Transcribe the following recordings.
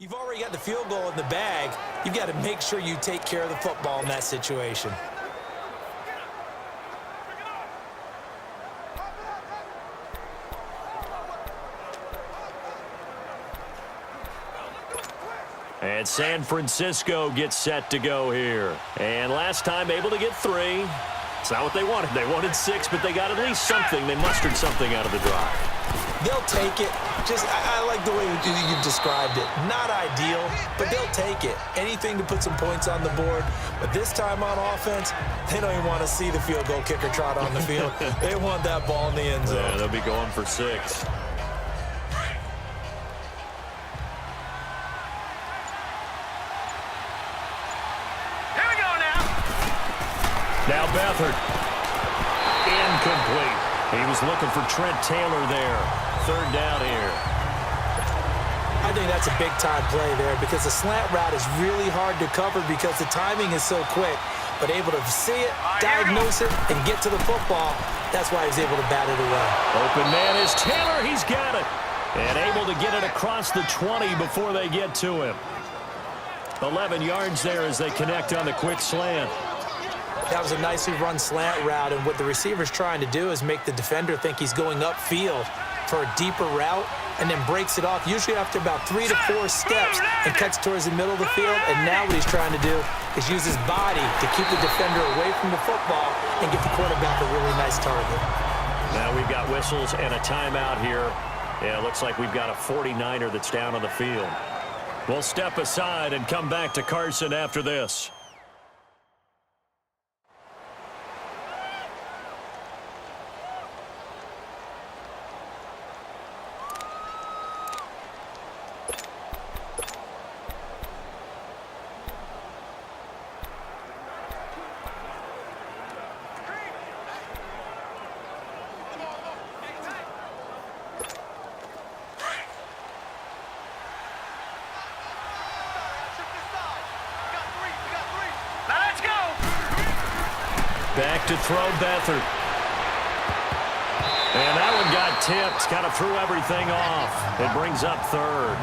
You've already got the field goal in the bag. You've got to make sure you take care of the football in that situation. And San Francisco gets set to go here. And last time able to get 3. It's not what they wanted. They wanted 6, but they got at least something. They mustered something out of the drive. They'll take it. I like the way you've described it. Not ideal, but they'll take it. Anything to put some points on the board. But this time on offense, they don't even want to see the field goal kicker trot on the field. They want that ball in the end zone. Yeah, they'll be going for 6. Now Beathard. Incomplete. He was looking for Trent Taylor there. 3rd down here. I think that's a big-time play there because the slant route is really hard to cover because the timing is so quick. But able to see it, diagnose it, and get to the football, that's why he's able to bat it away. Open man is Taylor. He's got it. And able to get it across the 20 before they get to him. 11 yards there as they connect on the quick slant. That was a nicely run slant route, and what the receiver's trying to do is make the defender think he's going upfield for a deeper route and then breaks it off, usually after about 3 to 4 steps, and cuts towards the middle of the field. And now what he's trying to do is use his body to keep the defender away from the football and get the quarterback a really nice target. Now we've got whistles and a timeout here. Yeah, it looks like we've got a 49er that's down on the field. We'll step aside and come back to Carson after this. Back to throw Beathard. And that one got tipped. Kind of threw everything off. It brings up 3rd.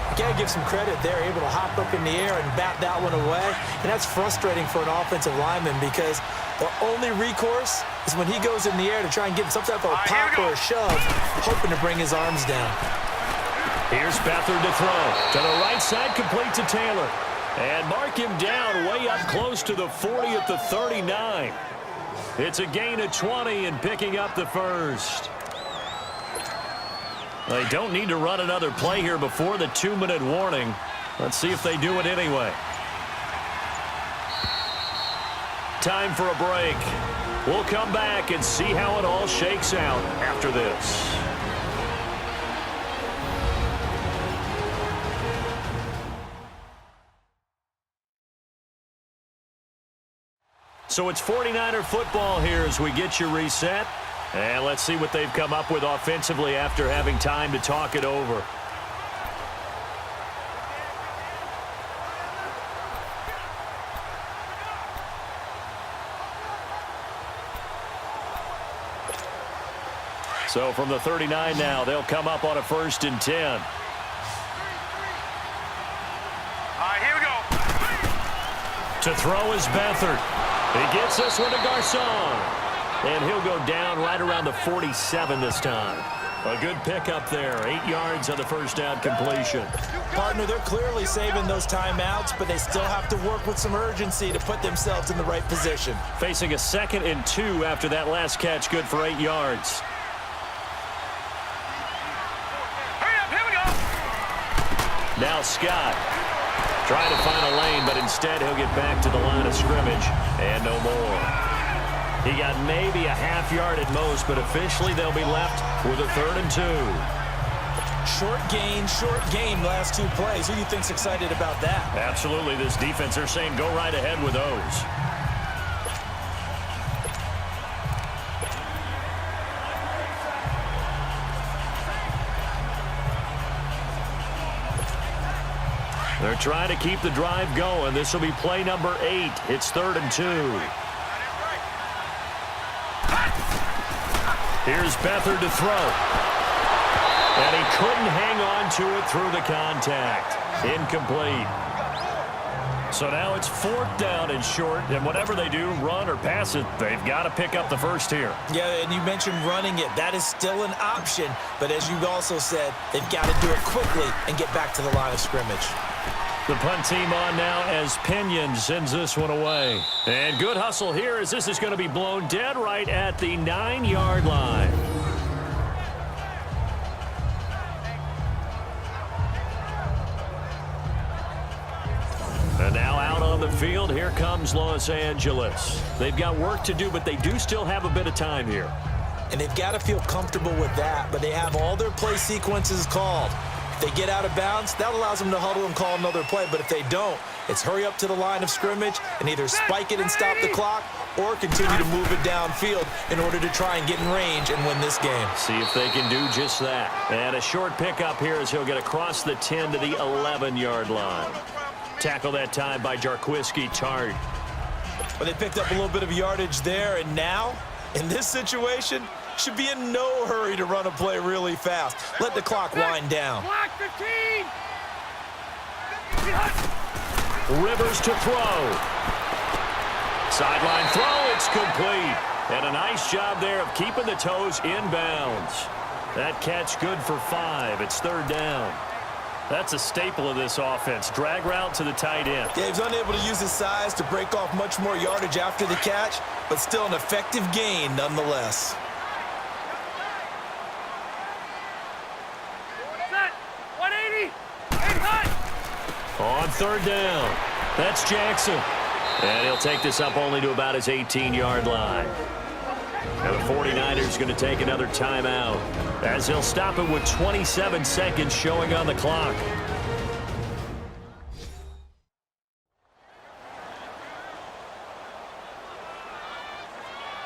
You got to give some credit there, able to hop up in the air and bat that one away. And that's frustrating for an offensive lineman because the only recourse is when he goes in the air to try and get some type of a pop or a shove, hoping to bring his arms down. Here's Beathard to throw. To the right side, complete to Taylor. And mark him down way up close to the 40 at the 39. It's a gain of 20 and picking up the 1st. They don't need to run another play here before the 2-minute warning. Let's see if they do it anyway. Time for a break. We'll come back and see how it all shakes out after this. So it's 49er football here as we get you reset. And let's see what they've come up with offensively after having time to talk it over. So from the 39 now, they'll come up on a 1st and 10. All right, here we go. To throw is Beathard. He gets this one to Garcon. And he'll go down right around the 47 this time. A good pickup there. 8 yards on the 1st down completion. Partner, they're clearly saving those timeouts, but they still have to work with some urgency to put themselves in the right position. Facing a 2nd and 2 after that last catch, good for 8 yards. Hurry up, here we go. Now Scott. Trying to find a lane, but instead he'll get back to the line of scrimmage. And no more. He got maybe a half yard at most, but officially they'll be left with a 3rd and 2. Short gain last 2 plays. Who do you think's excited about that? Absolutely. This defense, they're saying go right ahead with those. They're trying to keep the drive going. This will be play number 8. It's 3rd and 2. Here's Beathard to throw. And he couldn't hang on to it through the contact. Incomplete. So now it's 4th down and short, and whatever they do, run or pass it, they've got to pick up the first here. Yeah, and you mentioned running it. That is still an option, but as you also said, they've got to do it quickly and get back to the line of scrimmage. The punt team on now as Pinion sends this one away. And good hustle here as this is going to be blown dead right at the 9-yard line. And now out on the field, here comes Los Angeles. They've got work to do, but they do still have a bit of time here. And they've got to feel comfortable with that, but they have all their play sequences called. If they get out of bounds, that allows them to huddle and call another play, but if they don't, it's hurry up to the line of scrimmage and either spike it and stop the clock or continue to move it downfield in order to try and get in range and win this game. See if they can do just that. And a short pickup here as he'll get across the 10 to the 11-yard line. Tackle that time by Jarquiski Tart. But they picked up a little bit of yardage there, and now, in this situation, should be in no hurry to run a play really fast. Let the clock wind down. Block 15. Rivers to throw. Sideline throw, it's complete. And a nice job there of keeping the toes in bounds. That catch good for 5. It's 3rd down. That's a staple of this offense. Drag route to the tight end. Yeah, he's unable to use his size to break off much more yardage after the catch, but still an effective gain nonetheless. Set. 180. Hot. On 3rd down, that's Jackson. And he'll take this up only to about his 18-yard line. And the 49ers going to take another timeout as he'll stop it with 27 seconds showing on the clock.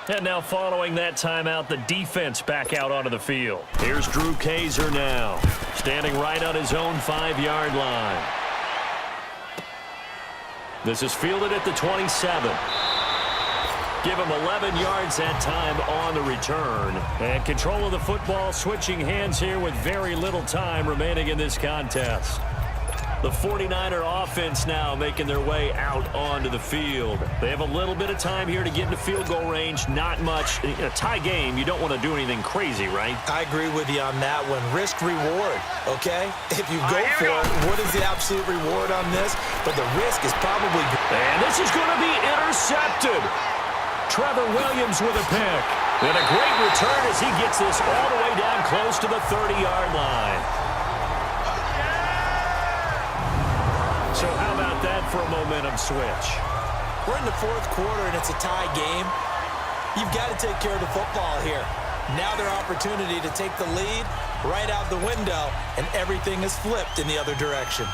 And now following that timeout, the defense back out onto the field. Here's Drew Kaiser now, standing right on his own 5-yard line. This is fielded at the 27. Give him 11 yards that time on the return. And control of the football switching hands here with very little time remaining in this contest. The 49er offense now making their way out onto the field. They have a little bit of time here to get into field goal range. Not much. In a tie game, you don't want to do anything crazy, right? I agree with you on that one. Risk reward, okay? If you go for it, what is the absolute reward on this? But the risk is probably good. And this is going to be intercepted. Trevor Williams with a pick. And a great return as he gets this all the way down close to the 30-yard line. So how about that for a momentum switch? We're in the 4th quarter and it's a tie game. You've got to take care of the football here. Now their opportunity to take the lead right out the window, and everything is flipped in the other direction.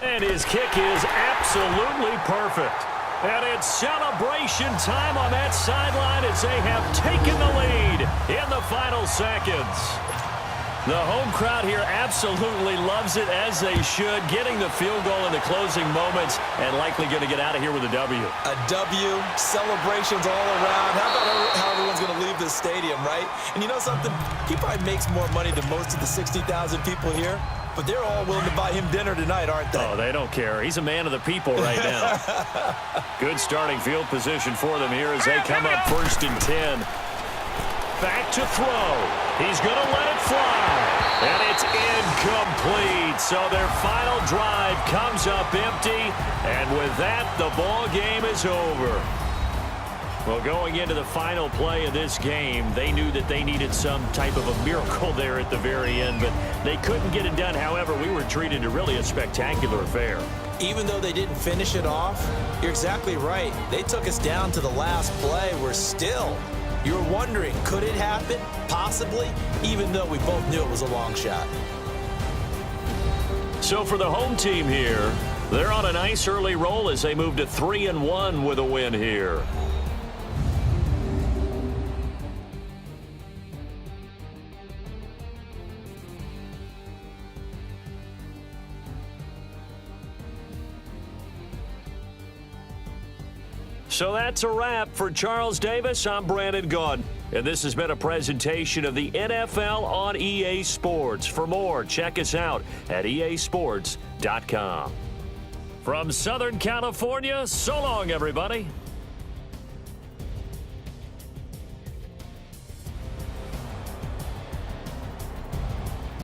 And his kick is absolutely perfect. And it's celebration time on that sideline as they have taken the lead in the final seconds. The home crowd here absolutely loves it, as they should, getting the field goal in the closing moments and likely going to get out of here with a W. A W, celebrations all around. How about how everyone's going to leave this stadium, right? And you know something? He probably makes more money than most of the 60,000 people here, but they're all willing to buy him dinner tonight, aren't they? Oh, they don't care. He's a man of the people right now. Good starting field position for them here as they come up 1st and 10. Back to throw. He's going to let it fly. And it's incomplete. So their final drive comes up empty. And with that, the ball game is over. Well, going into the final play of this game, they knew that they needed some type of a miracle there at the very end, but they couldn't get it done. However, we were treated to really a spectacular affair. Even though they didn't finish it off, you're exactly right. They took us down to the last play. We're still, you're wondering, could it happen? Possibly, even though we both knew it was a long shot. So for the home team here, they're on a nice early roll as they move to 3-1 with a win here. So that's a wrap for Charles Davis. I'm Brandon Gaudin, and this has been a presentation of the NFL on EA Sports. For more, check us out at easports.com. From Southern California, so long, everybody.